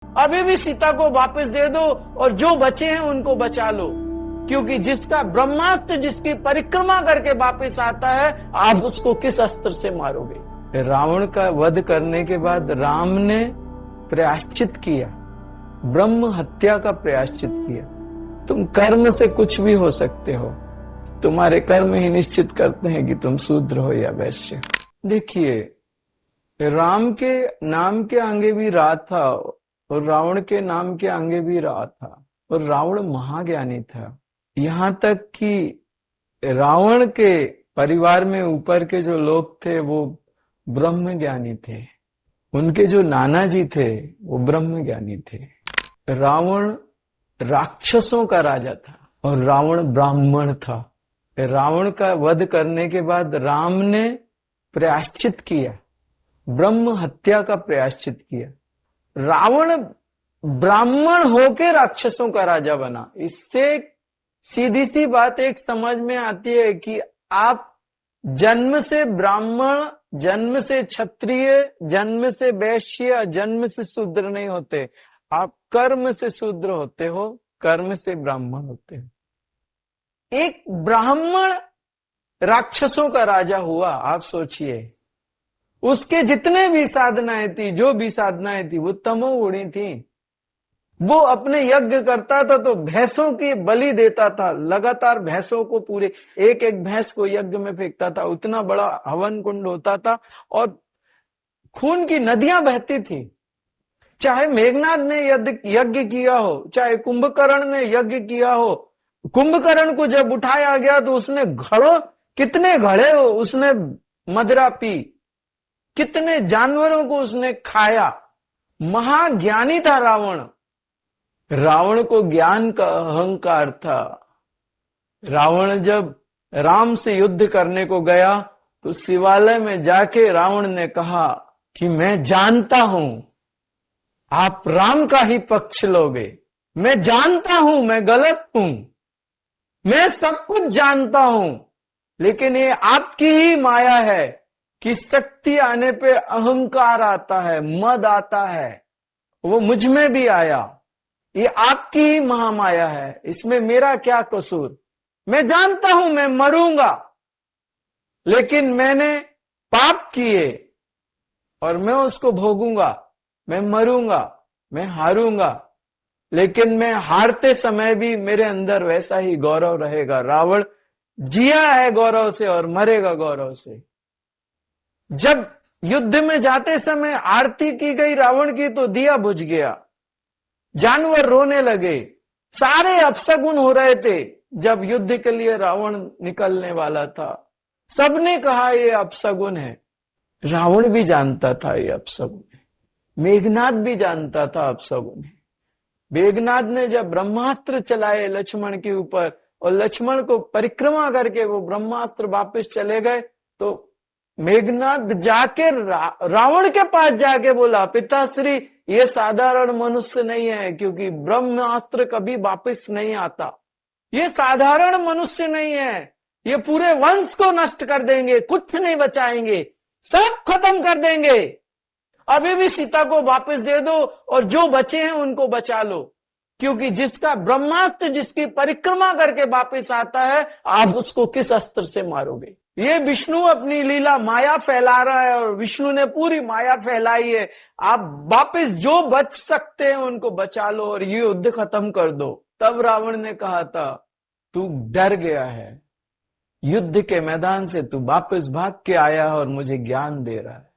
अभी भी सीता को वापस दे दो और जो बचे हैं उनको बचा लो, क्योंकि जिसका ब्रह्मास्त्र जिसकी परिक्रमा करके वापस आता है, आप उसको किस अस्त्र से मारोगे। रावण का वध करने के बाद राम ने प्रायश्चित किया, ब्रह्म हत्या का प्रायश्चित किया। तुम कर्म से कुछ भी हो सकते हो, तुम्हारे कर्म ही निश्चित करते हैं कि तुम शूद्र हो या वैश्य। देखिए, राम के नाम के आगे भी रा था और रावण के नाम के आगे भी रा था, और रावण महाज्ञानी था। यहां तक कि रावण के परिवार में ऊपर के जो लोग थे वो ब्रह्म ज्ञानी थे, उनके जो नाना जी थे वो ब्रह्म ज्ञानी थे। रावण राक्षसों का राजा था और रावण ब्राह्मण था। रावण का वध करने के बाद राम ने प्रायश्चित किया, ब्रह्म हत्या का प्रायश्चित किया। रावण ब्राह्मण होके राक्षसों का राजा बना। इससे सीधी सी बात एक समझ में आती है कि आप जन्म से ब्राह्मण, जन्म से क्षत्रिय, जन्म से वैश्य, जन्म से शूद्र नहीं होते। आप कर्म से शूद्र होते हो, कर्म से ब्राह्मण होते हो। एक ब्राह्मण राक्षसों का राजा हुआ, आप सोचिए। उसके जितने भी साधनाएं थी, जो भी साधनाएं थी, वो तमोगुणी थी। वो अपने यज्ञ करता था तो भैंसों की बलि देता था, लगातार भैंसों को, पूरे एक एक भैंस को यज्ञ में फेंकता था। उतना बड़ा हवन कुंड होता था और खून की नदियां बहती थी। चाहे मेघनाद ने यज्ञ किया हो, चाहे कुंभकर्ण ने यज्ञ किया हो। कुंभकर्ण को जब उठाया गया तो उसने कितने घड़े उसने मदिरा पी, कितने जानवरों को उसने खाया। महाज्ञानी था रावण। रावण को ज्ञान का अहंकार था। रावण जब राम से युद्ध करने को गया तो शिवालय में जाके रावण ने कहा कि मैं जानता हूं आप राम का ही पक्ष लोगे, मैं जानता हूं मैं गलत हूं, मैं सब कुछ जानता हूं, लेकिन ये आपकी ही माया है कि शक्ति आने पे अहंकार आता है, मद आता है। वो मुझ में भी आया। ये आपकी ही महामाया है, इसमें मेरा क्या कसूर। मैं जानता हूं मैं मरूंगा, लेकिन मैंने पाप किए और मैं उसको भोगूंगा। मैं मरूंगा, मैं हारूंगा, लेकिन मैं हारते समय भी मेरे अंदर वैसा ही गौरव रहेगा। रावण जिया है गौरव से और मरेगा गौरव से। जब युद्ध में जाते समय आरती की गई रावण की तो दिया बुझ गया, जानवर रोने लगे, सारे अपशगुन हो रहे थे। जब युद्ध के लिए रावण निकलने वाला था, सबने कहा ये अपशगुन है। रावण भी जानता था ये अपशगुन है, मेघनाद भी जानता था अपशगुन है। मेघनाद ने जब ब्रह्मास्त्र चलाए लक्ष्मण के ऊपर और लक्ष्मण को परिक्रमा करके वो ब्रह्मास्त्र वापस चले गए, तो मेघनाद जाके रावण के पास जाके बोला, पिताश्री ये साधारण मनुष्य नहीं है, क्योंकि ब्रह्मास्त्र कभी वापस नहीं आता। ये साधारण मनुष्य नहीं है, ये पूरे वंश को नष्ट कर देंगे, कुछ नहीं बचाएंगे, सब खत्म कर देंगे। अभी भी सीता को वापस दे दो और जो बचे हैं उनको बचा लो, क्योंकि जिसका ब्रह्मास्त्र जिसकी परिक्रमा करके वापस आता है, आप उसको किस अस्त्र से मारोगे। ये विष्णु अपनी लीला माया फैला रहा है और विष्णु ने पूरी माया फैलाई है। आप वापस जो बच सकते हैं उनको बचा लो और ये युद्ध खत्म कर दो। तब रावण ने कहा था, तू डर गया है, युद्ध के मैदान से तू वापस भाग के आया और मुझे ज्ञान दे रहा है।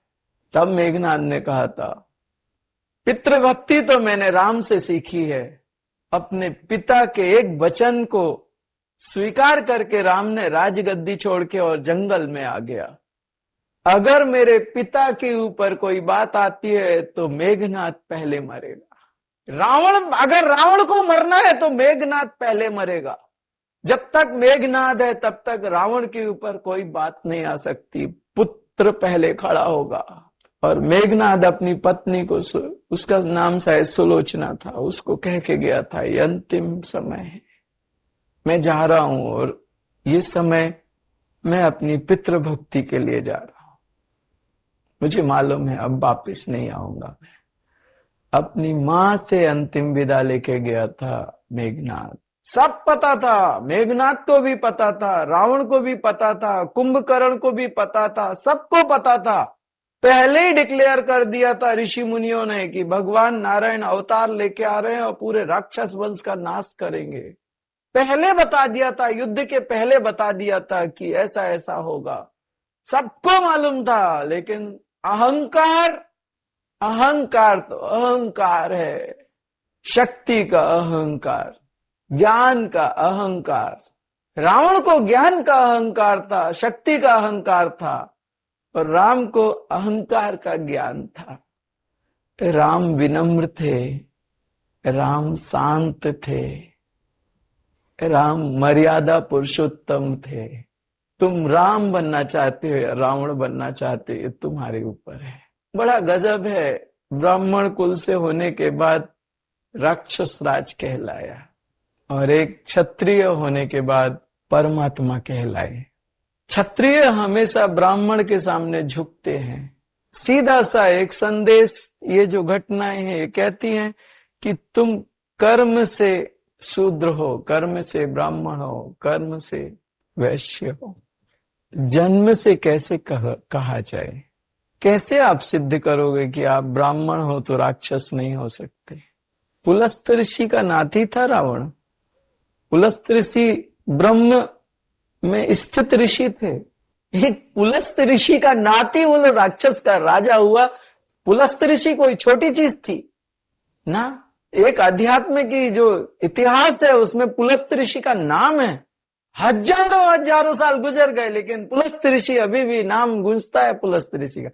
तब मेघनाद ने कहा था, पितृभक्ति तो मैंने राम से सीखी है। अपने पिता के एक वचन को स्वीकार करके राम ने राजगद्दी छोड़ के और जंगल में आ गया। अगर मेरे पिता के ऊपर कोई बात आती है तो मेघनाद पहले मरेगा। अगर रावण को मरना है तो मेघनाद पहले मरेगा। जब तक मेघनाद है तब तक रावण के ऊपर कोई बात नहीं आ सकती। पुत्र पहले खड़ा होगा। और मेघनाद अपनी पत्नी को, उसका नाम शायद सुलोचना था, उसको कह के गया था, ये अंतिम समय है, मैं जा रहा हूं और ये समय मैं अपनी पितृभक्ति के लिए जा रहा हूं। मुझे मालूम है अब वापिस नहीं आऊंगा मैं। अपनी मां से अंतिम विदा लेके गया था मेघनाद। सब पता था, मेघनाद को भी पता था, रावण को भी पता था, कुंभकर्ण को भी पता था, सबको पता था। पहले ही डिक्लेयर कर दिया था ऋषि मुनियों ने कि भगवान नारायण अवतार लेके आ रहे हैं और पूरे राक्षस वंश का नाश करेंगे। पहले बता दिया था, युद्ध के पहले बता दिया था कि ऐसा ऐसा होगा, सबको मालूम था। लेकिन अहंकार, अहंकार तो अहंकार है, शक्ति का अहंकार, ज्ञान का अहंकार। रावण को ज्ञान का अहंकार था, शक्ति का अहंकार था, और राम को अहंकार का ज्ञान था। राम विनम्र थे, राम शांत थे, राम मर्यादा पुरुषोत्तम थे। तुम राम बनना चाहते हो या रावण बनना चाहते हो, तुम्हारे ऊपर है। बड़ा गजब है, ब्राह्मण कुल से होने के बाद राक्षस राज कहलाया और एक क्षत्रिय होने के बाद परमात्मा कहलाए। क्षत्रिय हमेशा ब्राह्मण के सामने झुकते हैं। सीधा सा एक संदेश, ये जो घटनाएं हैं ये कहती हैं कि तुम कर्म से शूद्र हो, कर्म से ब्राह्मण हो, कर्म से वैश्य हो। जन्म से कैसे कहा जाए? कैसे आप सिद्ध करोगे कि आप ब्राह्मण हो तो राक्षस नहीं हो सकते? पुलस्त ऋषि का नाती था रावण। पुलस्त ऋषि ब्रह्म में स्थित ऋषि थे। एक पुलस्त ऋषि का नाती वो राक्षस का राजा हुआ। पुलस्त ऋषि कोई छोटी चीज थी ना। एक अध्यात्म की जो इतिहास है उसमें पुलस्त ऋषि का नाम है। हजारों हजारों साल गुजर गए लेकिन पुलस्त ऋषि अभी भी नाम गूंजता है पुलस्त ऋषि का।